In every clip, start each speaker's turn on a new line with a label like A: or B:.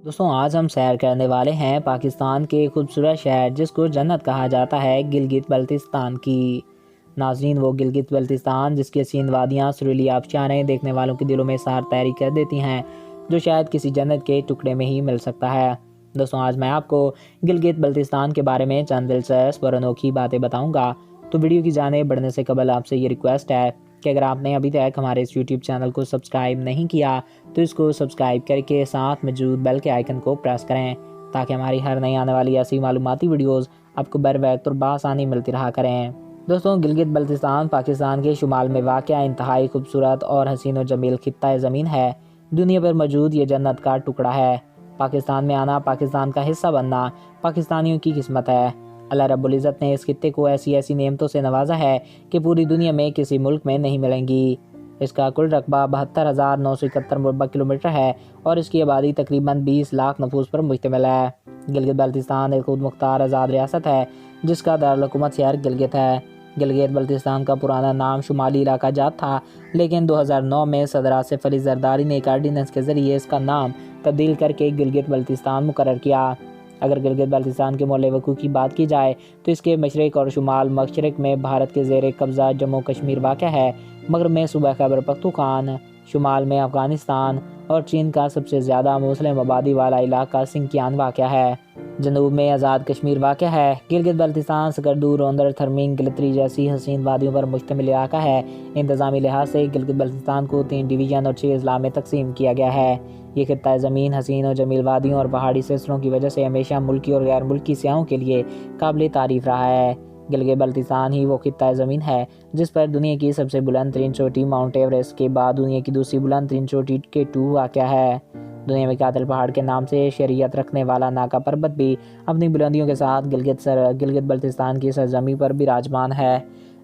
A: دوستوں آج ہم سیر کرنے والے ہیں پاکستان کے خوبصورت شہر جس کو جنت کہا جاتا ہے گلگت بلتستان کی۔ ناظرین، وہ گلگت بلتستان جس کی حسین وادیاں سریلی آبشاریں دیکھنے والوں کے دلوں میں سار طیری کر دیتی ہیں، جو شاید کسی جنت کے ٹکڑے میں ہی مل سکتا ہے۔ دوستوں آج میں آپ کو گلگت بلتستان کے بارے میں چند دلچسپ اور انوکھی باتیں بتاؤں گا، تو ویڈیو کی جانب بڑھنے سے قبل آپ سے یہ ریکویسٹ ہے کہ اگر آپ نے ابھی تک ہمارے اس یوٹیوب چینل کو سبسکرائب نہیں کیا تو اس کو سبسکرائب کر کے ساتھ موجود بیل کے آئیکن کو پریس کریں تاکہ ہماری ہر نئی آنے والی ایسی معلوماتی ویڈیوز آپ کو بر وقت اور بآسانی ملتی رہا کریں۔ دوستوں گلگت بلتستان پاکستان کے شمال میں واقع انتہائی خوبصورت اور حسین و جمیل خطہ زمین ہے۔ دنیا پر موجود یہ جنت کا ٹکڑا ہے۔ پاکستان میں آنا، پاکستان کا حصہ بننا پاکستانیوں کی قسمت ہے۔ اللہ رب العزت نے اس خطے کو ایسی نعمتوں سے نوازا ہے کہ پوری دنیا میں کسی ملک میں نہیں ملیں گی۔ اس کا کل رقبہ 72,971 مربع کلومیٹر ہے اور اس کی آبادی تقریباً 20 لاکھ نفوس پر مشتمل ہے۔ گلگت بلتستان ایک خود مختار آزاد ریاست ہے جس کا دارالحکومت شہر گلگت ہے۔ گلگت بلتستان کا پرانا نام شمالی علاقہ جات تھا، لیکن 2009 میں صدر آصف علی زرداری نے ایک آرڈیننس کے ذریعے اس کا نام تبدیل کر کے گلگت بلتستان مقرر کیا۔ اگر گلگت بلتستان کے محل وقوع کی بات کی جائے تو اس کے مشرق اور شمال مشرق میں بھارت کے زیر قبضہ جموں کشمیر واقع ہے، مغرب میں صوبہ خیبر پختونخوا، شمال میں افغانستان اور چین کا سب سے زیادہ مسلم آبادی والا علاقہ سنکیان واقع ہے۔ جنوب میں آزاد کشمیر واقع ہے۔ گلگت بلتستان سکردو، روندر، تھرمین، گلتری جیسی حسین وادیوں پر مشتمل علاقہ ہے۔ انتظامی لحاظ سے گلگت بلتستان کو 3 ڈویژن اور 6 اضلاع میں تقسیم کیا گیا ہے۔ یہ خطہ زمین حسین و جمیل وادیوں اور پہاڑی سلسلوں کی وجہ سے ہمیشہ ملکی اور غیر ملکی سیاحوں کے لیے قابل تعریف رہا ہے۔ گلگت بلتستان ہی وہ خطہ زمین ہے جس پر دنیا کی سب سے بلند ترین چوٹی ماؤنٹ ایوریسٹ کے بعد دنیا کی دوسری بلند ترین چوٹی K2 واقع ہے۔ دنیا میں قاتل پہاڑ کے نام سے شہریت رکھنے والا ناکا پربت بھی اپنی بلندیوں کے ساتھ گلگت بلتستان کی سرزمین پر براجمان ہے،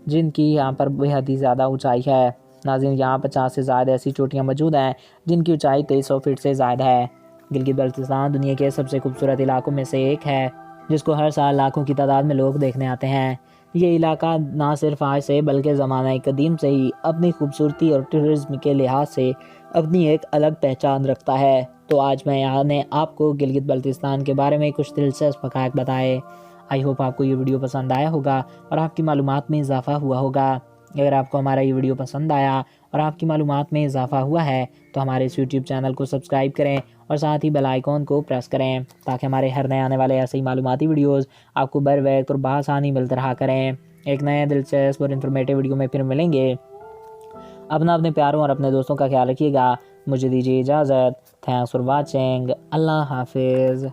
A: جن کی یہاں پر بہت ہی زیادہ اونچائی ہے۔ ناظرین، یہاں 50 سے زائد ایسی چوٹیاں موجود ہیں جن کی اونچائی 2300 فٹ سے زائد ہے۔ گلگت بلتستان دنیا کے سب سے خوبصورت علاقوں میں سے ایک ہے جس کو ہر سال لاکھوں کی تعداد میں لوگ دیکھنے آتے ہیں۔ یہ علاقہ نہ صرف آج سے بلکہ زمانہ قدیم سے ہی اپنی خوبصورتی اور ٹورزم کے لحاظ سے اپنی ایک الگ پہچان رکھتا ہے۔ تو آج میں نے آپ کو گلگت بلتستان کے بارے میں کچھ دلچسپ حقائق بتائے۔ آئی ہوپ آپ کو یہ ویڈیو پسند آیا ہوگا اور آپ کی معلومات میں اضافہ ہوا ہوگا۔ اگر آپ کو ہمارا یہ ویڈیو پسند آیا اور آپ کی معلومات میں اضافہ ہوا ہے تو ہمارے اس یوٹیوب چینل کو سبسکرائب کریں اور ساتھ ہی بیل آئیکن کو پریس کریں تاکہ ہمارے ہر نئے آنے والے ایسے ہی معلوماتی ویڈیوز آپ کو بر وقت اور بآسانی ملتے رہا کریں۔ ایک نئے دلچسپ اور انفارمیٹیو ویڈیو میں پھر ملیں گے۔ اپنے پیاروں اور اپنے دوستوں کا خیال رکھیے گا۔ مجھے دیجیے اجازت۔ Thanks for watching. اللہ حافظ۔